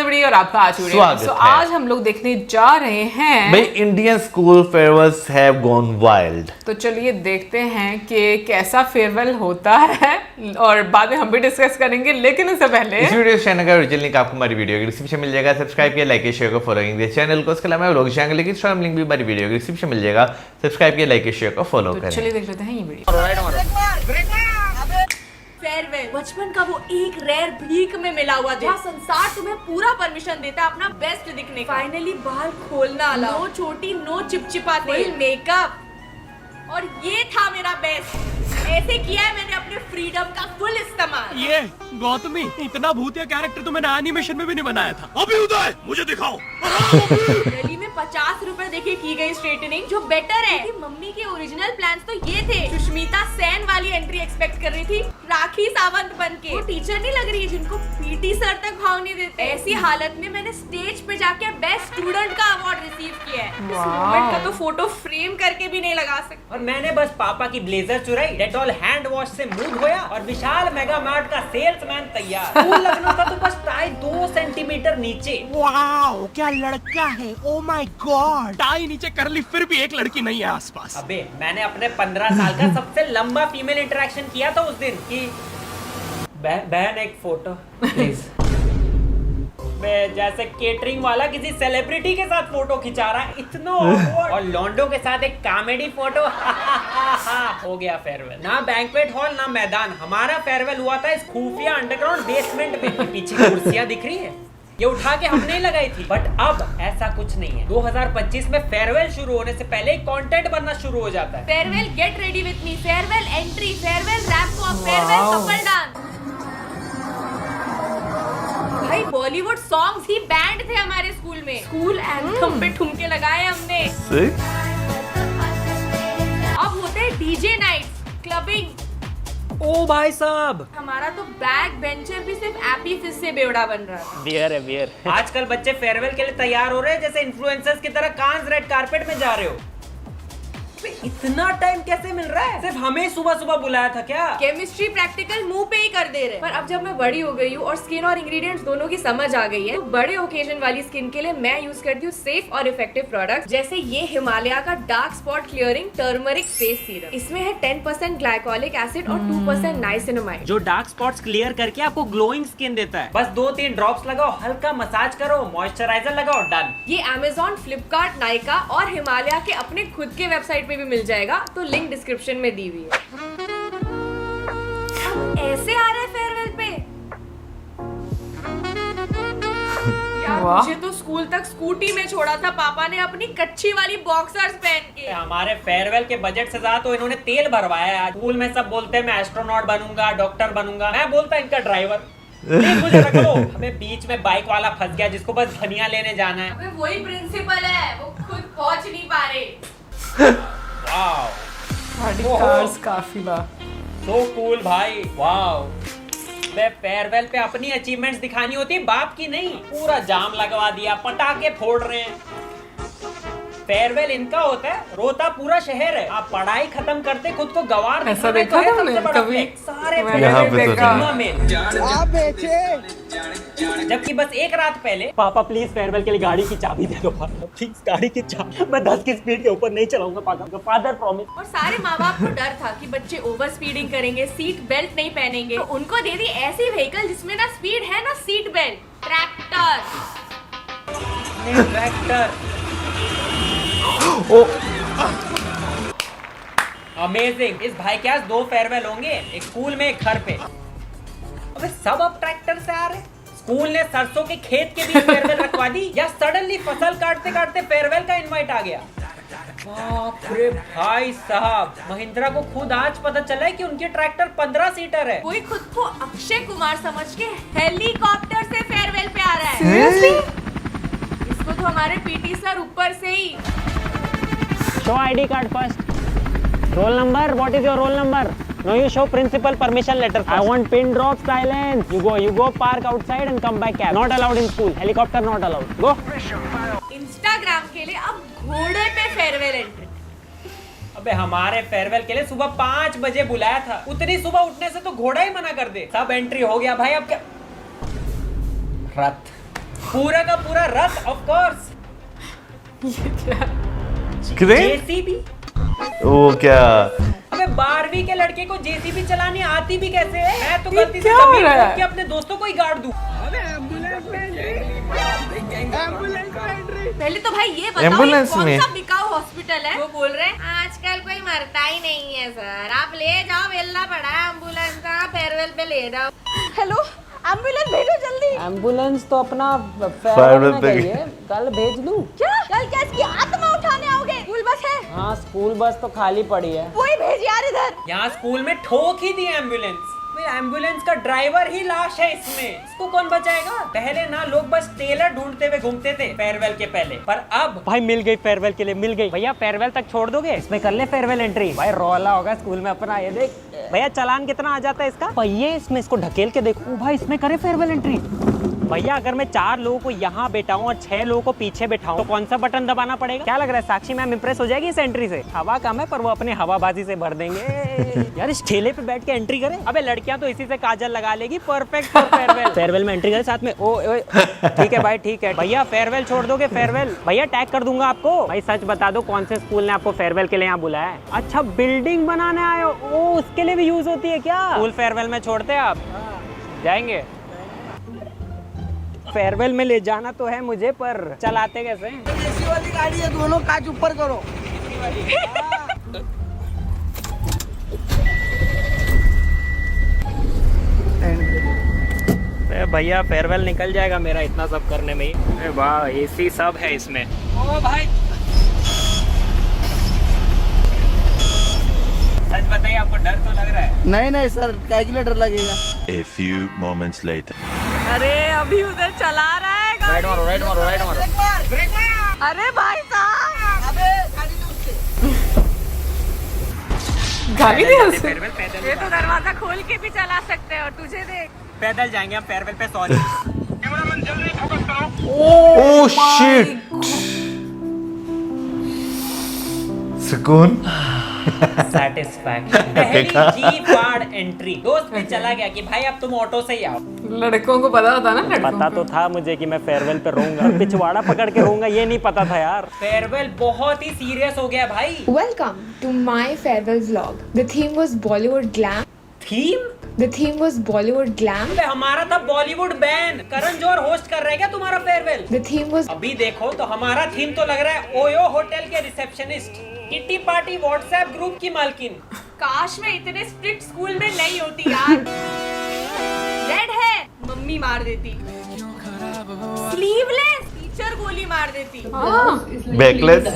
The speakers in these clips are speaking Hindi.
बड़ी और आपका आज स्वागत है। आज हम लोग देखने जा रहे हैं भाई Indian school farewells have gone wild. तो चलिए देखते हैं कि कैसा फेयरवेल होता है और बाद में हम भी डिस्कस करेंगे, लेकिन उससे पहले इस वीडियो चैनल का ओरिजिनल लिंक आपको हमारी वीडियो के डिस्क्रिप्शन मिल जाएगा। सब्सक्राइब किया, लाइक किया, शेयर को फॉलोइंग दिस चैनल को। इसके अलावा व्लॉग चैनल की इंस्टाग्राम लिंक भी हमारी वीडियो के डिस्क्रिप्शन मिल जाएगा। सब्सक्राइब किया, लाइक किया, शेयर को फॉलो तो करें। चलिए देख लेते हैं ये वीडियो। फेयरवेल बचपन का वो एक रेयर भीख में मिला हुआ जहाँ संसार तुम्हें पूरा परमिशन देता है अपना बेस्ट दिखने का। फाइनली बाल खोलना अलाउ, नो चोटी, नो चिपचिपा तेल, मेकअप, और ये था मेरा बेस्ट। ऐसे किया है मैंने अपने फ्रीडम का फुल इस्तेमाल। ये गौतमी, इतना भूतिया कैरेक्टर तो मैंने एनिमेशन में भी नहीं बनाया था। अभी उदय मुझे दिखाओ। दिल्ली में 50 रुपए देके की गई स्ट्रेटनिंग जो बेटर है। मम्मी के ओरिजिनल प्लान्स तो ये थे। सुष्मिता सेन वाली एंट्री एक्सपेक्ट कर रही थी, राखी सावंत बनके। वो टीचर नहीं लग रही है जिनको पीटी सर तक भाव नहीं देते। ऐसी हालत में मैंने स्टेज पे जाके बेस्ट स्टूडेंट का अवार्ड रिसीव किया है। इस मोमेंट का तो फोटो फ्रेम करके भी नहीं लगा सकते। और मैंने बस पापा की ब्लेजर चुराई, डेटॉल हैंड वॉश से मुंह धोया और विशाल मेगा मार्ट का सेल्समैन तैयार। स्कूल लखनऊ का तो बस टाई 2 सेंटीमीटर नीचे। वाओ, क्या लड़का है। ओ माय गॉड, टाई नीचे कर ली फिर भी एक लड़की नहीं है आसपास। अबे मैंने अपने 15 साल का सबसे लंबा फीमेल इंटरेक्शन किया था उस दिन कि बहन एक फोटो प्लीज। मैं जैसे केटरिंग वाला किसी सेलिब्रिटी के साथ फोटो खिंचा रहा है, इतना awkward। और लॉन्डो के साथ एक कॉमेडी फोटो। हो गया फेयरवेल। ना बैंक्वेट हॉल ना मैदान, हमारा फेयरवेल हुआ था इस खुफिया अंडरग्राउंड बेसमेंट में। पीछे कुर्सियां दिख रही है, ये उठा के हमने लगाई थी। बट अब ऐसा कुछ नहीं है। 2025 में फेयरवेल शुरू होने से पहले ही कंटेंट बनना शुरू हो जाता है। Farewell get ready with me, farewell entry, farewell ramp walk, farewell couple dance. भाई बॉलीवुड सॉन्ग्स ही बैंड थे हमारे स्कूल में। स्कूल एंथम पे ठुमके लगाए हमने। अब होते हैं डीजे नाइट्स, क्लबिंग। ओ भाई साहब, हमारा तो बैक बेंचर भी सिर्फ एपी फिश से बेवड़ा बन रहा था। बियर है बियर। आजकल बच्चे फेयरवेल के लिए तैयार हो रहे हैं जैसे इन्फ्लुएंसर्स की तरह कांस रेड कारपेट में जा रहे हो। इतना टाइम कैसे मिल रहा है? सिर्फ हमें सुबह सुबह बुलाया था क्या? केमिस्ट्री प्रैक्टिकल मुंह पे ही कर दे रहे। पर अब जब मैं बड़ी हो गई हूँ और स्किन और इंग्रेडिएंट्स दोनों की समझ आ गई है, तो बड़े ओकेजन वाली स्किन के लिए मैं यूज करती हूँ सेफ और इफेक्टिव प्रोडक्ट्स, जैसे ये हिमालय का dark spot clearing turmeric face serum. इसमें है 10% ग्लाइकोलिक एसिड और 2% नाइसिनामाइड, जो डार्क स्पॉट्स क्लियर करके आपको ग्लोइंग स्किन देता है। बस 2-3 ड्रॉप्स लगाओ, हल्का मसाज करो, मॉइस्चराइजर लगाओ, डन। ये अमेजोन, फ्लिपकार्ट, नायका और हिमालय के अपने खुद के वेबसाइट पे भी मिल जाएगा, तो लिंक डिस्क्रिप्शन में दी हुई है। ऐसे आ रहे फेयरवेल पे यार। मुझे तो स्कूल तक स्कूटी में छोड़ा था पापा ने अपनी कच्ची वाली बॉक्सर्स पहन के। हमारे फेयरवेल के बजट से ज्यादा तो इन्होंने तेल भरवाया है। स्कूल में सब बोलते हैं मैं एस्ट्रोनॉट बनूंगा, डॉक्टर बनूंगा, मैं बोलता इनका ड्राइवर। प्लीज मुझे रख लो। हमें बीच में बाइक वाला फंस गया जिसको बस धनिया लेने जाना है। अबे वही प्रिंसिपल है, वो खुद पहुंच नहीं पा रहे। वाओ, कार्स काफिला सो कूल भाई, वाओ। फेयरवेल पे अपनी अचीवमेंट्स दिखानी होती, बाप की नहीं। पूरा जाम लगवा दिया, पटाखे फोड़ रहे हैं। फेयरवेल इनका होता है, रोता पूरा शहर है। आप पढ़ाई खत्म करते खुद को गवार ऐसा दिखाना देखा तो है था सबसे मैंने बड़ा कभी? flex। सारे मैंने यहाँ पे तो देखा। सिनेमा में। जबकि बस एक रात पहले पापा प्लीज फेयरवेल के लिए गाड़ी की चाबी दे दो, प्लीज गाड़ी की चाबी। मैं 10 की स्पीड के ऊपर नहीं चलाऊंगा पापा, फादर प्रॉमिस। और सारे माँ बाप को डर था कि बच्चे ओवर स्पीडिंग करेंगे, सीट बेल्ट नहीं पहनेंगे, तो उनको दे दी ऐसी व्हीकल जिसमें ना स्पीड है ना सीट बेल्ट। ट्रैक्टर। अमेजिंग। इस भाई के पास 2 फेयरवेल होंगे, एक स्कूल में एक घर पे। अबे सब अब ट्रैक्टर से आ रहे। स्कूल ने सरसों के खेत के बीच फेयरवेल रखवा दी, या सडनली फसल काटते काटते फेयरवेल का इनवाइट आ गया। बाप रे भाई साहब, महिंद्रा को खुद आज पता चला है कि उनकी ट्रैक्टर 15 सीटर है। कोई खुद को अक्षय कुमार समझ के हेलीकॉप्टर से फेयरवेल पे आ रहा है। सीरियसली? इसको तो हमारे पीटी सर ऊपर से ही। Show ID card first. Roll number, what is your roll number? No, you show principal permission letter first. I want pin drop silence. You go park outside and come back cab. Not allowed in school. Helicopter not allowed. Go. Instagram के लिए अब घोड़े पे फेयरवेल एंट्री। अबे हमारे फेयरवेल के लिए सुबह 5 बजे बुलाया था। उतनी सुबह उठने से तो घोड़ा ही मना कर दे। सब एंट्री हो गया भाई, अब क्या? रथ पूरा का पूरा रथ ऑफ कोर्स। ये क्या? क्रेन? जेसीबी? वो क्या? अबे 12वीं के लड़के को जेसीबी चलानी आती भी कैसे है? मैं तो ये गलती से क्या हो जमीन रहा है? खोद के अपने दोस्तों को ही गाड़ दूं। पहले तो भाई ये बताओ एम्बुलेंस ये कौन में? सा बिकाऊ हॉस्पिटल है? वो बोल रहे हैं आजकल कोई मरता ही नहीं है सर, आप ले जाओ, वेला पड़ा है एम्बुलेंस का, फेयरवेल पे ले जाओ। हेलो, एम्बुलेंस भेजो जल्दी। एम्बुलेंस तो अपना फेयरवेल पे है, कल भेज दूं। क्या कल क्या इसकी आत्मा उठाने आओगे? स्कूल बस है, हाँ स्कूल बस तो खाली पड़ी है। वही भेज यार इधर। यहाँ स्कूल में ठोक ही दी एम्बुलेंस। भाई एम्बुलेंस का ड्राइवर ही लाश है इसमें, इसको कौन बचाएगा? पहले ना लोग बस टेलर ढूंढते हुए घूमते थे फेयरवेल के पहले, पर अब भाई मिल गई फेयरवेल के लिए, मिल गई। भैया फेयरवेल तक छोड़ दोगे? इसमें कर ले फेयरवेल एंट्री। भाई रोला होगा स्कूल में अपना। ये देख भैया, चालान कितना आ जाता है इसका? पहिए इसमें, इसको ढकेल के देखो। भाई इसमें करे फेयरवेल एंट्री। भैया अगर मैं 4 लोगों को यहाँ बैठाऊं और 6 लोगों को पीछे बैठाऊं तो कौन सा बटन दबाना पड़ेगा? क्या लग रहा है साक्षी मैम इंप्रेस हो जाएगी इस एंट्री से? हवा कम है पर वो अपने हवाबाजी से भर देंगे। यार इस ठेले पे बैठ के एंट्री करें। अबे लड़कियां तो इसी से काजल लगा लेगी, परफेक्ट फॉर फेयरवेल। फेयरवेल में एंट्री करें साथ में। ओ ठीक है भाई, ठीक है भैया। फेयरवेल छोड़ दोगे? फेयरवेल भैया टैग कर दूंगा आपको। भाई सच बता दो, कौन से स्कूल ने आपको फेयरवेल के लिए यहाँ बुलाया है? अच्छा बिल्डिंग बनाने आए हो? ओ उसके लिए भी यूज होती है क्या? स्कूल फेयरवेल में छोड़ते हैं आप? जाएंगे फेयरवेल में ले जाना तो है मुझे, पर चलाते कैसे? एसी वाली गाड़ी है, दोनों कांच ऊपर करो। भैया फेयरवेल निकल जाएगा मेरा इतना सब करने में ही। अरे वाह, एसी सब है इसमें। ओ भाई सच बताइए, आपको डर तो लग रहा है? नहीं नहीं सर, कैलकुलेटर लगेगा। A few moments later. अरे अभी उधर चला रहा है गाड़ी। राइट मारो। अरे भाई साहब, अबे गाड़ी दे उससे। गाली दी उसे? फेयरवेल पैदल ये तो दरवाजा खोल के भी चला सकते हैं और तुझे देख। पैदल जाएंगे हम फेयरवेल पे। सॉरी। Oh shit! सुकून। सेटिस्फैक्शन। पहली जी कार्ड एंट्री दोस्त पे चला गया कि भाई अब तुम ऑटो से ही आओ। लड़कों को पता होता ना, लड़कों पता को। तो था मुझे कि मैं फेयरवेल पे रहूंगा, पिछवाड़ा पकड़ के रहूंगा, ये नहीं पता था यार। फेयरवेल बहुत ही सीरियस हो गया भाई। Welcome to my farewell vlog. The theme was Bollywood glam. Theme? The theme was Bollywood glam. अबे हमारा था बॉलीवुड बैंड। करण जौहर होस्ट कर रहा है क्या तुम्हारा फेयरवेल? The theme was अभी देखो तो हमारा थीम तो लग रहा है ओयो होटल के receptionist, kitty party WhatsApp group की मालकिन। काश मैं इतने स्ट्रिक्ट स्कूल में नहीं होती यार। रेड है, मम्मी मार देती। स्लीवलेस, टीचर गोली मार देती। बैकलेस?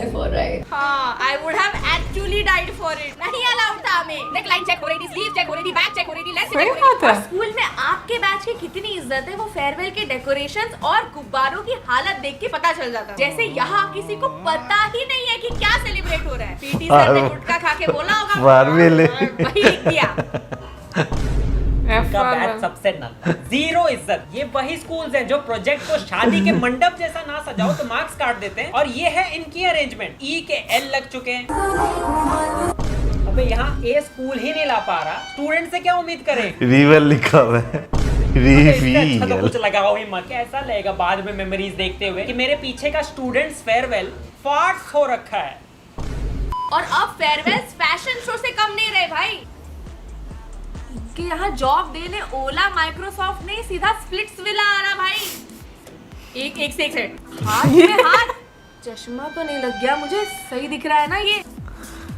हाँ, I would have actually died for it. नहीं अलाउड था हमें। नेकलाइन चेक हो रही थी, स्लीव चेक हो रही थी, बैक चेक हो रही थी, लेस चेक सही हो रही थी। बात है। और स्कूल में आपके बैच की कितनी इज्जत है वो फेयरवेल के डेकोरेशंस और गुब्बारों की हालत देख के पता चल जाता है। जैसे यहाँ किसी को पता ही नहीं है कि क्या सेलिब्रेट हो रहा है। पीटी सर ने गुटखा खा के बोला होगा, मारवेल। वही लिख दिया। का बैच सबसे नल, जीरो इज्जत। ये वही स्कूल्स हैं जो प्रोजेक्ट को शादी के मंडप जैसा ना सजाओ तो मार्क्स काट देते हैं, और ये है इनकी अरेंजमेंट। ई के एल लग चुके हैं। अबे यहाँ ए स्कूल ही नहीं ला पा रहा, स्टूडेंट से क्या उम्मीद करें? रिवल लिखा हुआ है। इससे अच्छा तो कुछ लगाओ ही मत। कैसा लगेगा बाद में मेमोरीज देखते हुए कि मेरे पीछे का स्टूडेंट्स फेयरवेल फार्ट्स हो रखा है। और अब फेयरवेल फैशन शो से कम नहीं रहे भाई। कि यहाँ जॉब देने ओला माइक्रोसॉफ्ट नहीं, सीधा स्प्लिट्स विला आ रहा भाई। एक सेकंड, हाथ में हाथ। चश्मा तो नहीं लग गया मुझे, सही दिख रहा है ना ये?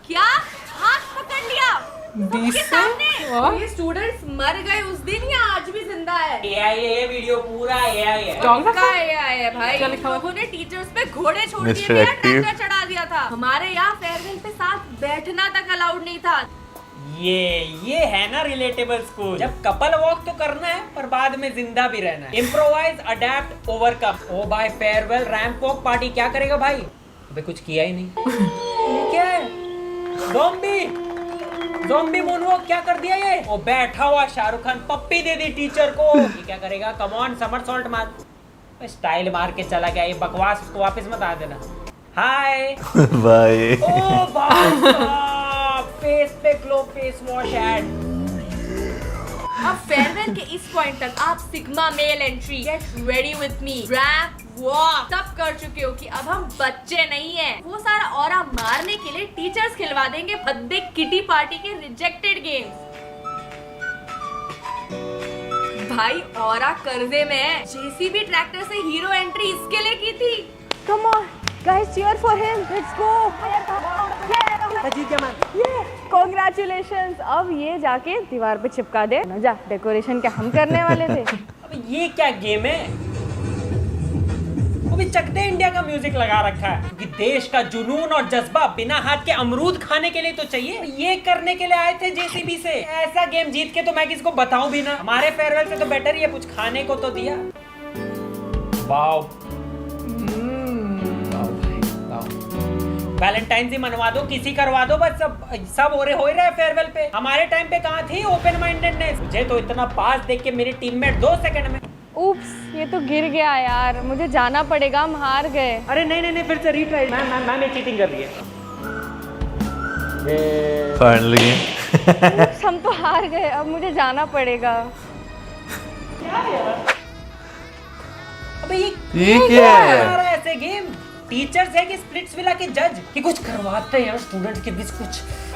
क्या हाथ पकड़ लिया सबके सामने? ये स्टूडेंट्स मर गए उस दिन या आज भी जिंदा है? AI ये वीडियो पूरा AI है। पक्का AI है भाई। लोगों ने टीचर्स पे घोड़े छोड़ दिए थे, टक्कर चढ़ा दिया था। हमारे यहाँ फेयरवेल पे साथ बैठना तक अलाउड नहीं था। ये है ना रिलेटेबल स्कूल। जब कपल वॉक तो करना है पर बाद में जिंदा भी रहना है। Improvise, adapt, overcome. ओ भाई फेयरवेल रैंप वॉक पार्टी क्या करेगा भाई? अबे कुछ किया ही नहीं। ये क्या है? ज़ॉम्बी मूनवॉक क्या कर दिया ये? ओ बैठा हुआ शाहरुख खान पप्पी दे दी टीचर को। ये क्या करेगा? कम ऑन, समरसॉल्ट मार। स्टाइल मार के चला गया। ये बकवास उसको वापस मत आ देना। Hi bye. ओ भाई फेस पे ग्लो फेस वॉश ऐड। अब फेयरवेल के इस पॉइंट तक आप sigma male entry, get ready with me, ramp walk सब कर चुके हो कि अब हम बच्चे नहीं हैं। वो सारा ऑरा मारने के लिए टीचर्स खिलवा देंगे भद्दे किटी पार्टी के रिजेक्टेड गेम्स। भाई ऑरा कर्जे में है। जेसीबी ट्रैक्टर से हीरो एंट्री इसके लिए की थी। Come on, guys, cheer for him. Let's go. Congratulations. अब ये जाके दीवार पे चिपका दे ना, जा डेकोरेशन क्या हम करने वाले थे। अब ये क्या गेम है? वो भी चक दे इंडिया का म्यूजिक लगा रखा है, क्योंकि देश का जुनून और जज्बा बिना हाथ के अमरूद खाने के लिए तो चाहिए। ये करने के लिए आए थे जेसीबी से। ऐसा गेम जीत के तो मैं किसी को बताऊं भी ना। हमारे फेयरवेल से तो बेटर ये कुछ खाने को तो दिया। वाओ वैलेंटाइन ही मनवा दो, किसी करवा दो, बस सब हो रहे फेयरवेल पे। हमारे टाइम पे कहाँ थी ओपन माइंडेडनेस? मुझे तो इतना पास देख के मेरी टीममेट 2 सेकंड में। Oops, ये तो गिर गया यार, मुझे जाना पड़ेगा, हम हार गए। अरे नहीं फिर से रीट्राई। मैम ये चीटिंग कर रही है। फाइनली Oops, हम तो हार गए, अब मुझे जाना पड़ेगा। अबे ये क्या है? ऐसे गेम टीचर्स है कि स्प्लिट्सविला के जज कि कुछ करवाते हैं यार स्टूडेंट्स के बीच,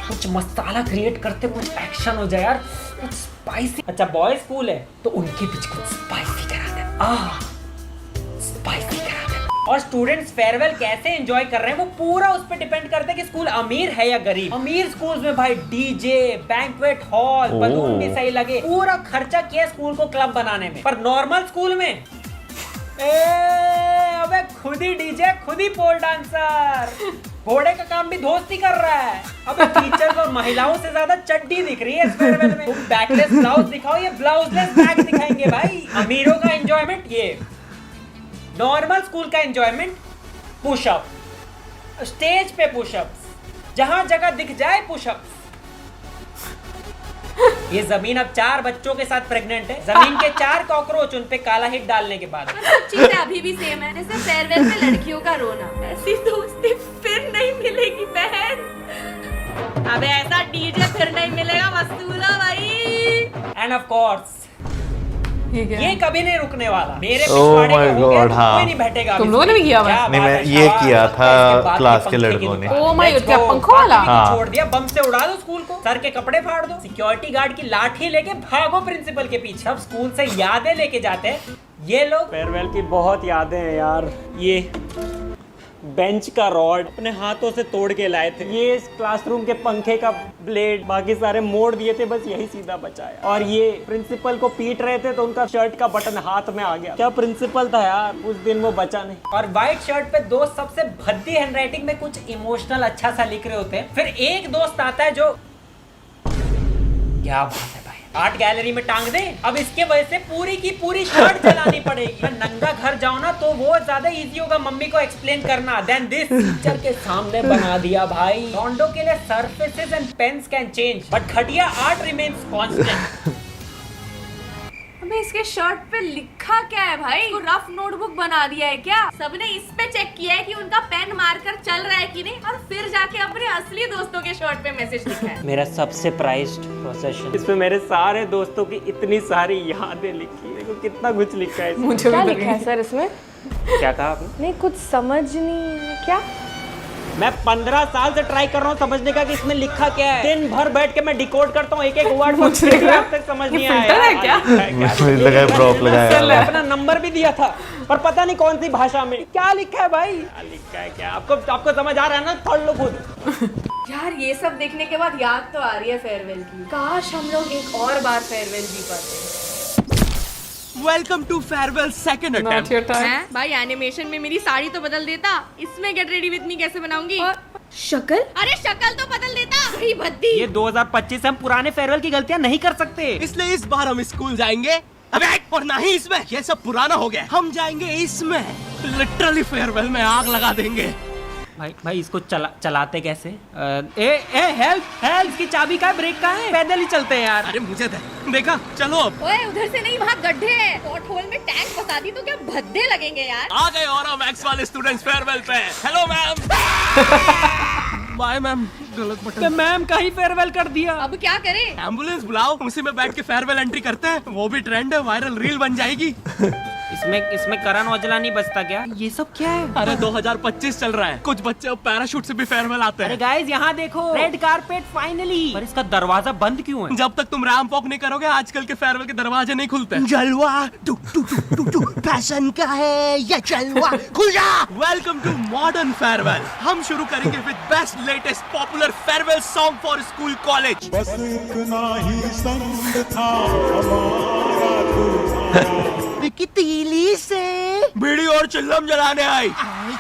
कुछ मसाला क्रिएट करते, कुछ एक्शन हो जाए यार, कुछ स्पाइसी। अच्छा बॉयज स्कूल है तो उनके बीच कुछ स्पाइसी कराते हैं, स्पाइसी कराते हैं। और स्टूडेंट्स फेयरवेल कैसे एंजॉय कर रहे हैं वो पूरा उस पर डिपेंड करता है कि स्कूल अमीर है या गरीब। अमीर स्कूल्स में भाई डीजे, बैंक्वेट हॉल, बलून भी सही लगे, पूरा खर्चा किया स्कूल को क्लब बनाने में। पर नॉर्मल स्कूल में अबे खुद ही डीजे, खुद ही पोल डांसर, घोड़े का काम भी दोस्ती कर रहा है। अबे टीचर्स और महिलाओं से ज्यादा चड्डी दिख रही है इस फेयरवेल में। तुम बैकलेस ब्लाउज दिखाओ, ये ब्लाउजलेस बैग दिखाएंगे भाई। अमीरों का एंजॉयमेंट ये, नॉर्मल स्कूल का एंजॉयमेंट पुशअप, स्टेज पे पुशअप्स, जहां जगह दिख जाए पुशअप्स। ये जमीन अब 4 बच्चों के साथ प्रेग्नेंट है। जमीन के 4 कॉकरोच उन पे काला हिट डालने के बाद। चीजें अभी भी सेम है, जैसे फेयरवेल में लड़कियों का रोना। ऐसी दोस्ती फिर नहीं मिलेगी बहन। अबे ऐसा डीजे फिर नहीं मिलेगा वसूला भाई। एंड ऑफ कोर्स ये कभी नहीं रुकने वाला। मेरे Oh पिछवाड़े my के हो गया, God, हाँ। कोई नहीं बैठेगा। तुम लोगों ने भी किया हुआ है? नहीं, मैं ये किया था क्लास के लड़कों ने। Oh my God, क्या पंखों वाला? हाँ। छोड़ दिया, बम से उड़ा दो स्कूल को, सर के कपड़े फाड़ दो, सिक्योरिटी गार्ड की लाठी लेके भागो प्रिंसिपल के पीछे। अब स्कूल से यादें लेके जाते हैं ये लोग। फेयरवेल की बहुत यादें हैं यार। ये बेंच का रॉड अपने हाथों से तोड़ के लाए थे, ये इस क्लासरूम के पंखे का ब्लेड, बाकी सारे मोड़ दिए थे, बस यही सीधा बचाया। और ये प्रिंसिपल को पीट रहे थे तो उनका शर्ट का बटन हाथ में आ गया। क्या प्रिंसिपल था यार, उस दिन वो बचा नहीं। और व्हाइट शर्ट पे दोस्त सबसे भद्दी हैंडराइटिंग में कुछ इमोशनल अच्छा सा लिख रहे होते हैं। फिर एक दोस्त आता है जो, क्या बात है भाई, आर्ट गैलरी में टांग दे। अब इसके वजह से पूरी की पूरी शर्ट जलानी पड़ेगी। मैं नंगा घर जाऊं ना तो वो ज्यादा इजी होगा मम्मी को एक्सप्लेन करना देन दिस। टीचर के सामने बना दिया भाई। लॉन्डो के लिए surfaces and pains can change but खटिया आर्ट रिमेन्स कांस्टेंट। अबे इसके शर्ट पे लिखा क्या है भाई? इसको रफ नोटबुक बना दिया है क्या? सबने इस पे चेक किया है कि उनका पेन मार्कर चल रहा है कि नहीं, और फिर जाके अपने असली दोस्तों के शर्ट पे मैसेज लिखा है। मेरा सबसे प्राइज्ड पोजेशन, इसमें मेरे सारे दोस्तों की इतनी सारी यादें लिखी। देखो कितना कुछ लिखा है इसमें। मुझे क्या भी लिखा है सर इसमें? क्या कहा आपने? नहीं कुछ समझ नहीं है क्या। मैं 15 साल से ट्राई कर रहा हूँ समझने का कि इसमें लिखा क्या है। दिन भर बैठ के मैं डिकोड करता हूँ एक एक वर्ड, मुझे अब तक समझ नहीं आया। फिल्टर है क्या? मुझे लगा प्रॉप लगाया मैंने अपना नंबर भी दिया था पर पता नहीं कौन सी भाषा में। क्या लिखा है भाई? क्या लिखा है क्या? आपको समझ आ रहा है ना? पढ़ लो खुद। यार ये सब देखने के बाद याद तो आ रही है फेयरवेल की। काश हम लोग एक और बार फेयरवेल जी पाते। Welcome to farewell second Not attempt. your time. हैं? भाई एनिमेशन में मेरी साड़ी तो बदल देता, इसमें गेट रेडी विद मी कैसे बनाऊंगी? और शक्ल? अरे शक्ल तो बदल देता। अरे भद्दी। ये 2025 से हम पुराने फेयरवेल की गलतियां नहीं कर सकते। इसलिए इस बार हम स्कूल जाएंगे। अबे और नहीं इसमें, ये सब पुराना हो गया। हम जाएंगे इसमें, लिटरली फेयरवेल में आग लगा देंगे। भाई इसको चलाते कैसे? हेल्प इसकी चाबी का है, ब्रेक का है, पैदल ही चलते हैं यार। अरे मुझे देखा, चलो अब। ओए उधर से नहीं, वहाँ गड्ढे हैं। पॉट होल में टैंक फंसा दी तो क्या भद्दे लगेंगे यार। आ गए और मैक्स वाले स्टूडेंट्स फेयरवेल पे। Hello ma'am. बाय मैम, गलत बटन। तो मैम का ही फेयरवेल कर दिया। अब क्या करें? एम्बुलेंस बुलाओ, उसी में बैठ के फेयरवेल एंट्री करते हैं, वो भी ट्रेंड है, वायरल रील बन जाएगी। इसमें करण औजला नहीं बचता क्या? ये सब क्या है? अरे 2025 चल रहा है, कुछ बच्चे अब पैराशूट से भी फेयरवेल आते अरे हैं। गाइस यहाँ देखो, रेड कारपेट फाइनली। पर इसका दरवाजा बंद क्यों है? जब तक तुम रैंप वॉक नहीं करोगे, आजकल के फेयरवेल के दरवाजे नहीं खुलते। जलवा फैशन का है ये जलवा, खुल जा। Welcome to modern farewell. हम शुरू करेंगे with best latest popular farewell song for school college. बस इतना ही संग था हमारा तीली से बीड़ी और चिल्लम जलाने आई,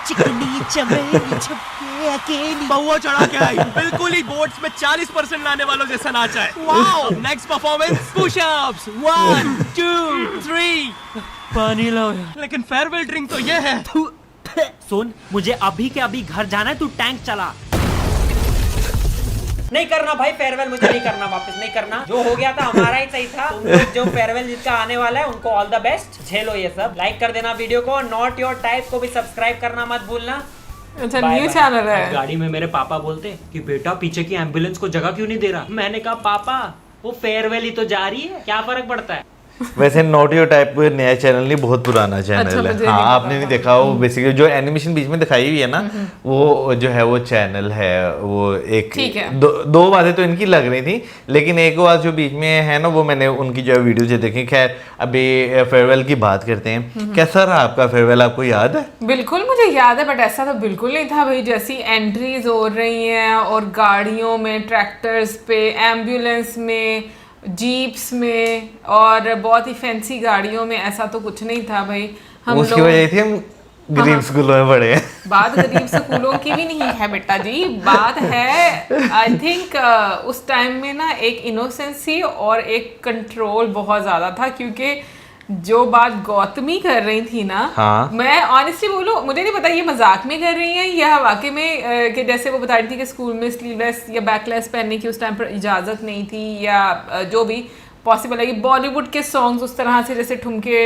चिकनी चमेली छुपके अकेली बउआ चढ़ा के आई, बिल्कुल ही बोर्ड्स में 40% लाने वालों जैसा नाचा है। Wow, next performance pushups 1 2 3। पानी लाओ। लेकिन फेयरवेल ड्रिंक तो ये है। सुन, मुझे अभी के अभी घर जाना है, तू टैंक चला। नहीं करना भाई फेयरवेल, मुझे नहीं करना, वापस नहीं करना। जो हो गया था हमारा ही सही था। तुम लोग जो फेयरवेल जिसका आने वाला है उनको ऑल द बेस्ट। झेलो ये सब। लाइक कर देना वीडियो को, नॉट योर टाइप को भी सब्सक्राइब करना मत भूलना। अच्छा, बाय न्यू बाय। चैनल है। गाड़ी में मेरे पापा बोलते कि बेटा पीछे की एम्बुलेंस को जगह क्यों नहीं दे रहा। मैंने कहा पापा वो फेयरवेल ही तो जा रही है, क्या फर्क पड़ता है। वैसे नॉट योर टाइप कोई नया चैनल नहीं, बहुत पुराना चैनल अच्छा, मुझे है। नहीं हाँ, पता आपने नहीं देखा, वो बेसिकली जो एनिमेशन बीच में दिखाई हुई है ना, वो जो है वो चैनल है। वो एक ठीक है। दो बातें तो इनकी लग रही थी, लेकिन एक बात जो बीच में है ना, वो मैंने उनकी जो वीडियो जो देखी। खैर, अभी फेयरवेल की बात करते हैं। कैसा रहा आपका फेयरवेल, आपको याद है? बिल्कुल मुझे याद है, बट ऐसा तो बिल्कुल नहीं था भाई। जैसी एंट्रीज हो रही हैं और गाड़ियों में, ट्रैक्टर्स पे, एम्बुलेंस में, जीप्स में और बहुत ही फैंसी गाड़ियों में, ऐसा तो कुछ नहीं था भाई। हम उसकी लोग वजह थी हम गरीब स्कूलों में पढ़े हैं। बात गरीब स्कूलों की भी नहीं है बेटा जी, बात है आई थिंक उस टाइम में ना एक इनोसेंसी और एक कंट्रोल बहुत ज्यादा था। क्योंकि जो बात गौतमी कर रही थी ना, हाँ। मैं ऑनेस्टली बोलूं, मुझे नहीं पता ये मजाक में कर रही हैं या वाकई में कि जैसे वो बता रही थी कि स्कूल में स्लीवलेस या बैकलेस पहनने की उस टाइम पर इजाज़त नहीं थी, या जो भी पॉसिबल है कि बॉलीवुड के सॉन्ग्स उस तरह से जैसे ठुमके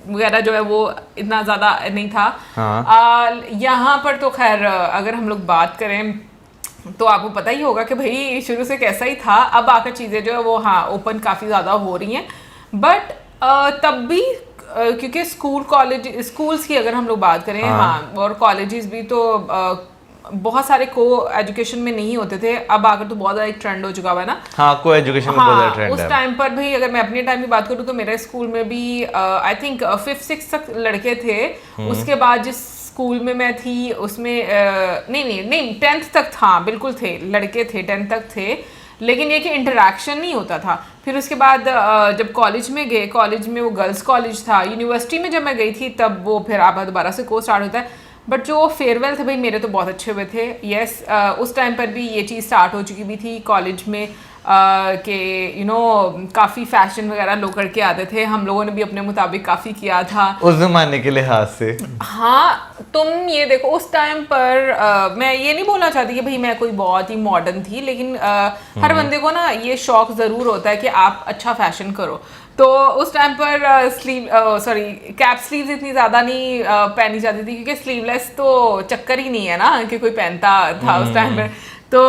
वगैरह जो है वो इतना ज़्यादा नहीं था। हाँ। यहाँ पर तो खैर अगर हम लोग बात करें तो आपको पता ही होगा कि भाई शुरू से कैसा ही था। अब आकर चीज़ें जो है वो हाँ ओपन काफ़ी ज़्यादा हो रही हैं, बट तब भी क्योंकि स्कूल्स की अगर हम लोग बात करें, हाँ, और कॉलेजेस भी तो बहुत सारे को एजुकेशन में नहीं होते थे। अब आकर तो बहुत ज़्यादा एक ट्रेंड हो चुका हुआ है ना। हाँ, को एजुकेशन में बहुत ज़्यादा ट्रेंड है। उस टाइम पर भी अगर मैं अपने टाइम की बात करूँ तो मेरे स्कूल में भी आई थिंक 5-6 तक लड़के थे। उसके बाद जिस स्कूल में मैं थी उसमें नहीं 10th तक था, बिल्कुल थे, लड़के थे, 10th तक थे, लेकिन ये कि इंटरेक्शन नहीं होता था। फिर उसके बाद जब कॉलेज में गए, कॉलेज में वो गर्ल्स कॉलेज था। यूनिवर्सिटी में जब मैं गई थी तब वो फिर आप दोबारा से कोर्स स्टार्ट होता है। बट जो फेयरवेल थे भाई मेरे तो बहुत अच्छे हुए थे। यस, उस टाइम पर भी ये चीज़ स्टार्ट हो चुकी भी थी कॉलेज में कि यू नो काफ़ी फैशन वगैरह लोग करके आते थे। हम लोगों ने भी अपने मुताबिक काफ़ी किया था उस जमाने के लिहाज से। हाँ, तुम ये देखो उस टाइम पर मैं ये नहीं बोलना चाहती कि भाई मैं कोई बहुत ही मॉडर्न थी, लेकिन हर बंदे को ना ये शौक ज़रूर होता है कि आप अच्छा फैशन करो। तो उस टाइम पर कैप स्लीव्स इतनी ज़्यादा नहीं पहनी जाती थी, क्योंकि स्लीवलेस तो चक्कर ही नहीं है ना कि कोई पहनता था उस टाइम पर। तो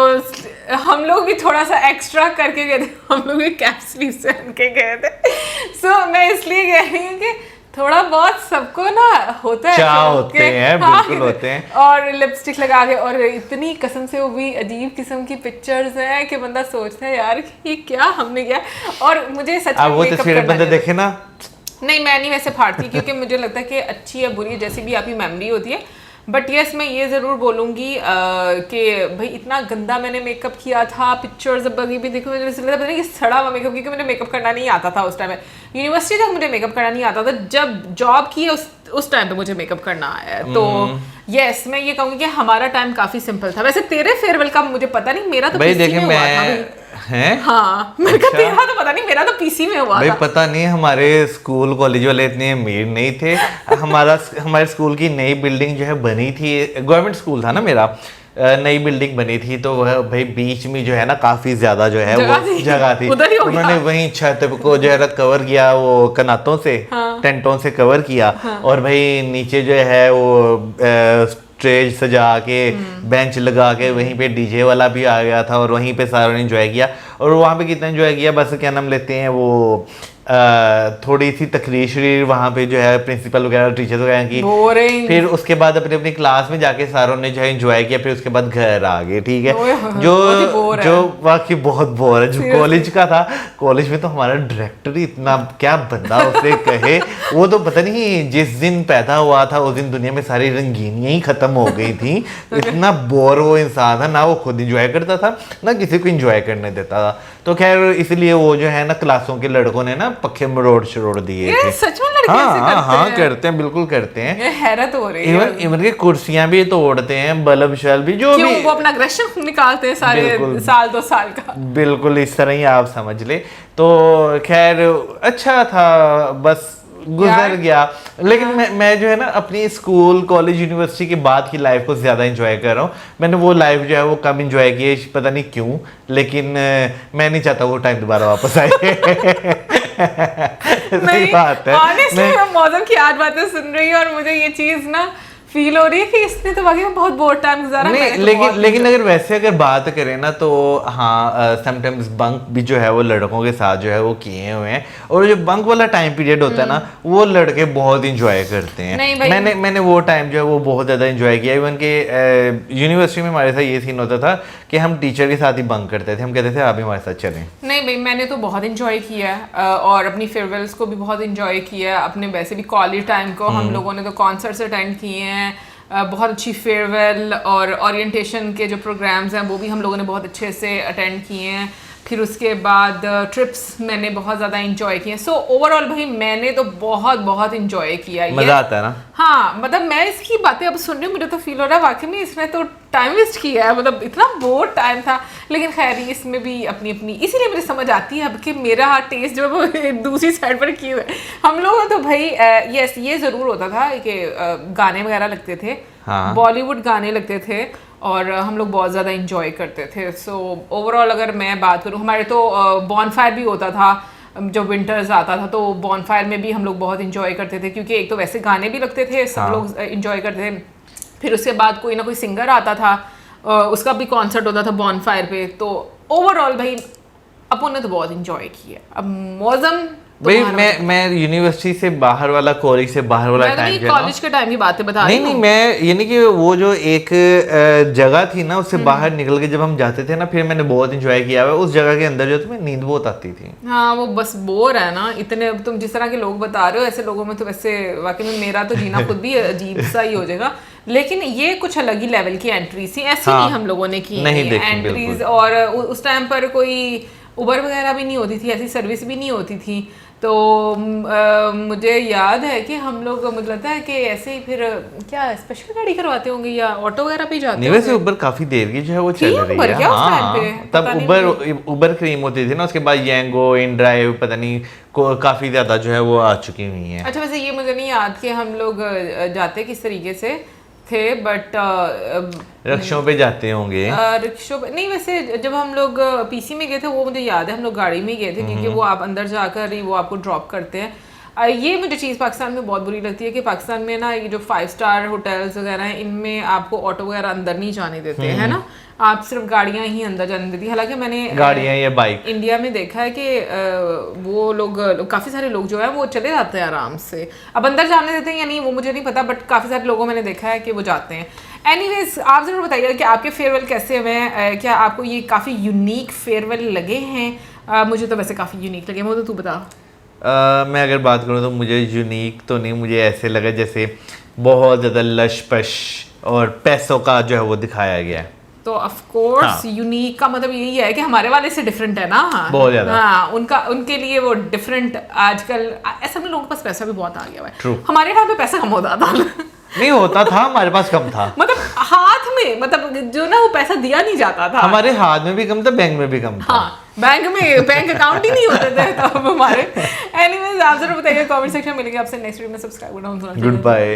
हम लोग भी थोड़ा सा एक्स्ट्रा करके गए थे, हम लोग भी कैप स्लीव्स पहन के गए थे। सो मैं इसलिए कह रही हूँ कि थोड़ा बहुत सबको ना होता है, चाह होते हैं, बिल्कुल होते हैं। और लिपस्टिक लगा के, और इतनी कसम से वो भी अजीब किस्म की पिक्चर्स हैं कि बंदा सोचता है यार ये क्या हमने किया। और मुझे सच में वो तस्वीरें बंदा देखे ना, नहीं मैं नहीं वैसे फाड़ती, क्योंकि मुझे लगता है कि अच्छी या बुरी जैसी भी आपकी मेमोरी होती है। बट यस, मैं ये ज़रूर बोलूँगी कि भाई इतना गंदा मैंने मेकअप किया था। पिक्चर्स अब भी देखो, मुझे लगता है कि सड़ा हुआ मेकअप, क्योंकि मुझे मेकअप करना नहीं आता था उस टाइम में। यूनिवर्सिटी तक मुझे मेकअप करना नहीं आता था, जब जॉब की उस टाइम पे मुझे मेकअप करना आया। तो यस, मैं ये कहूँगी कि हमारा टाइम काफ़ी सिंपल था। वैसे तेरे फेयरवेल का मुझे पता नहीं, मेरा तो पीसी में हुआ था भाई। हैं? हाँ, मेरे का तेरा तो पता नहीं, मेरा तो पीसी में हुआ भाई था। पता नहीं, हमारे स्कूल कॉलेज वाले इतने अमीर नहीं थे। हमारे स्कूल की नई बिल्डिंग जो है बनी थी, गवर्नमेंट स्कूल था ना मेरा, नई बिल्डिंग बनी थी, तो वह भाई बीच में जो है ना काफी ज्यादा जो है वो जगह थी। उन्होंने वहीं छत को जो है कवर किया, वो कनातों से, टेंटों से कवर किया। और भाई नीचे जो है वो स्टेज सजा के बेंच लगा के वहीं पे डीजे वाला भी आ गया था और वहीं पे सारों ने एंजॉय किया। और वहाँ पे कितना एंजॉय किया, बस क्या नाम लेते हैं वो थोड़ी सी तकरीर शरीर वहाँ पे जो है प्रिंसिपल वगैरह टीचर्स वगैरह की, Boring। फिर उसके बाद अपनी अपनी क्लास में जाके सारों ने जो है एंजॉय किया, फिर उसके बाद घर आ गए। ठीक है, बहुत ही bore है। जो वाकई बहुत बोर है। जो कॉलेज का था, कॉलेज में तो हमारा डायरेक्टर ही इतना क्या बंदा उसे कहे, वो तो पता नहीं जिस दिन पैदा हुआ था उस दिन दुनिया में सारी रंगीनियां ही खत्म हो गई थी। इतना बोर वो इंसान था, ना वो खुद इंजॉय करता था ना किसी को इंजॉय करने देता था। तो खैर इसलिए वो जो है ना क्लासों के लड़कों ने ना पक्के मरोड़ शरोड़ दिए थे। सच में लड़के ऐसे करते हाँ हैं? करते हैं, बिल्कुल करते हैं। ये हैरत हो रही है। इवन की कुर्सियां भी तोड़ते हैं, बल्ब शल्ब भी, जो क्यों भी वो अपना अग्रेशन निकालते हैं सारे बिल्कुल। साल 2 साल का। बिल्कुल इस तरह ही आप समझ ले। तो खैर अच्छा था, बस गुजर गया। लेकिन मैं जो है ना अपनी स्कूल कॉलेज यूनिवर्सिटी के बाद की लाइफ को ज़्यादा एंजॉय कर रहा हूँ। मैंने वो लाइफ जो है वो कम एंजॉय की है, पता नहीं क्यों, लेकिन मैं नहीं चाहता वो टाइम दोबारा वापस आए। सही बात है। Honestly, मैं मौसम की याद बातें सुन रही हूँ और मुझे ये चीज़ ना फील हो रही है कि इसने तो वाकई में बहुत बोर टाइम गुजारा। नहीं, लेकिन अगर वैसे अगर बात करें ना तो हाँ समटाइम्स बंक भी जो है वो लड़कों के साथ जो है वो किए हुए हैं। और जो बंक वाला टाइम पीरियड होता है ना वो लड़के बहुत इंजॉय करते हैं। नहीं भाई, मैंने वो टाइम जो है वो बहुत ज़्यादा इंजॉय किया। इवन के यूनिवर्सिटी में हमारे साथ ये सीन होता था कि हम टीचर के साथ ही बंक करते थे, हम कहते थे आप भी हमारे साथ चलें। नहीं भाई, मैंने तो बहुत इंजॉय किया है और अपनी फेयरवेल्स को भी बहुत इंजॉय किया है। अपने वैसे भी कॉलेज टाइम को हम लोगों ने तो कॉन्सर्ट्स अटेंड किए हैं, बहुत अच्छी फेयरवेल और ओरिएंटेशन के जो प्रोग्राम्स हैं वो भी हम लोगों ने बहुत अच्छे से अटेंड किए हैं। फिर उसके बाद ट्रिप्स मैंने बहुत ज़्यादा इंजॉय किए। सो ओवरऑल भाई मैंने तो बहुत इंजॉय किया। मज़ा आता है ना? हाँ, मतलब मैं इसकी बातें अब सुन रही हूँ, मुझे तो फील हो रहा है वाकई में इसने तो टाइम वेस्ट किया है। मतलब इतना बोर टाइम था, लेकिन खैर इसमें भी अपनी अपनी, इसीलिए मुझे समझ आती है अब कि मेरा टेस्ट जो है वो दूसरी साइड पर क्यों है। हम लोग तो भाई यस ये ज़रूर होता था कि गाने वगैरह लगते थे, बॉलीवुड गाने लगते थे और हम लोग बहुत ज़्यादा इंजॉय करते थे। सो ओवरऑल अगर मैं बात करूँ, हमारे तो बॉनफायर भी होता था जब विंटर्स आता था, तो बॉनफायर में भी हम लोग बहुत इंजॉय करते थे क्योंकि एक तो वैसे गाने भी लगते थे, सब लोग इंजॉय करते थे। फिर उसके बाद कोई ना कोई सिंगर आता था, उसका भी कॉन्सर्ट होता था बॉनफायर पे। तो ओवरऑल भाई अपन ने तो बहुत इंजॉय किया। अब मौसम भाई मैं यूनिवर्सिटी से बाहर वाला, कॉलेज से बाहर वाला टाइम जो है कॉलेज के टाइम की बातें बता रही हूँ। नहीं मैं यानी कि वो जो एक जगह थी ना उससे बाहर निकल के जब हम जाते थे ना, फिर मैंने बहुत इंजॉय किया हुआ उस जगह के अंदर, जो तुम्हें नींद बहुत आती थी। हाँ वो बस बोर है ना इतने, तुम जिस तरह के लोग बता रहे हो ऐसे लोगों में तो वैसे वाकई में मेरा तो जीना खुद भी अजीब सा ही हो जाएगा। लेकिन ये कुछ अलग ही लेवल की एंट्री थी, ऐसी नहीं हम लोगों ने की एंट्रीज। और उस टाइम पर कोई उबर वगैरह भी नहीं होती थी, ऐसी सर्विस भी नहीं होती थी। तो मुझे याद है कि हम लोग, मुझे लगता है कि ऐसे ही फिर क्या स्पेशल गाड़ी करवाते होंगे या ऑटो वगैरह पे जाते होंगे। वैसे उबर काफी देर की जो है वो चल रही है। हाँ, तब उबर क्रीम होती थी ना, उसके बाद येंगो, इन ड्राइव, पता नहीं काफी ज्यादा जो है वो आ चुकी हुई है। अच्छा वैसे ये मुझे नहीं याद कि हम लोग जाते किस तरीके से थे, बट रिक्शों पे जाते होंगे। रिक्शों पे नहीं, वैसे जब हम लोग पीसी में गए थे वो मुझे याद है हम लोग गाड़ी में गए थे क्योंकि वो आप अंदर जाकर ही वो आपको ड्रॉप करते हैं। ये मुझे चीज़ पाकिस्तान में बहुत बुरी लगती है कि पाकिस्तान में ना ये जो 5 स्टार होटल्स वगैरह हैं इनमें आपको ऑटो वगैरह अंदर नहीं जाने देते हैं ना, आप सिर्फ गाड़ियां ही अंदर जाने देती। हालांकि मैंने गाड़ियां या बाइक इंडिया में देखा है कि वो लोग काफ़ी सारे लोग जो है वो चले जाते हैं आराम से। अब अंदर जाने देते हैं या नहीं वो मुझे नहीं पता, बट काफ़ी सारे लोगों मैंने देखा है कि वो जाते हैं। एनीवेज आप ज़रूर बताइएगा कि आपके फेयरवेल कैसे हुए हैं, क्या आपको ये काफ़ी यूनिक फेयरवेल लगे हैं? मुझे तो वैसे काफ़ी यूनिक लगे। वो तो तू बता। मैं अगर बात करूँ तो मुझे यूनिक तो नहीं, मुझे ऐसे लगा जैसे बहुत ज़्यादा लश पश और पैसों का जो है वो दिखाया गया है। तो ऑफ कोर्स यूनिक का मतलब यही है कि हमारे वाले से डिफरेंट है ना। बहुत ज्यादा। हाँ, उनके लिए वो डिफरेंट। आजकल ऐसा भी लोगों के पास पैसा भी बहुत आ गया है। True. हमारे टाइम पे पैसा कम होता था। नहीं होता था, हमारे पास कम था। मतलब हाथ में, मतलब जो ना वो पैसा दिया नहीं जाता था। हमारे हाथ में भी कम था, बैंक में भी कम था। हाँ, बैंक अकाउंट ही नहीं होते थे तब हमारे। एनीवेज आप जरूर बताइए कमेंट सेक्शन में। मिलेंगे आपसे नेक्स्ट वीडियो में। सब्सक्राइब करना। Good bye.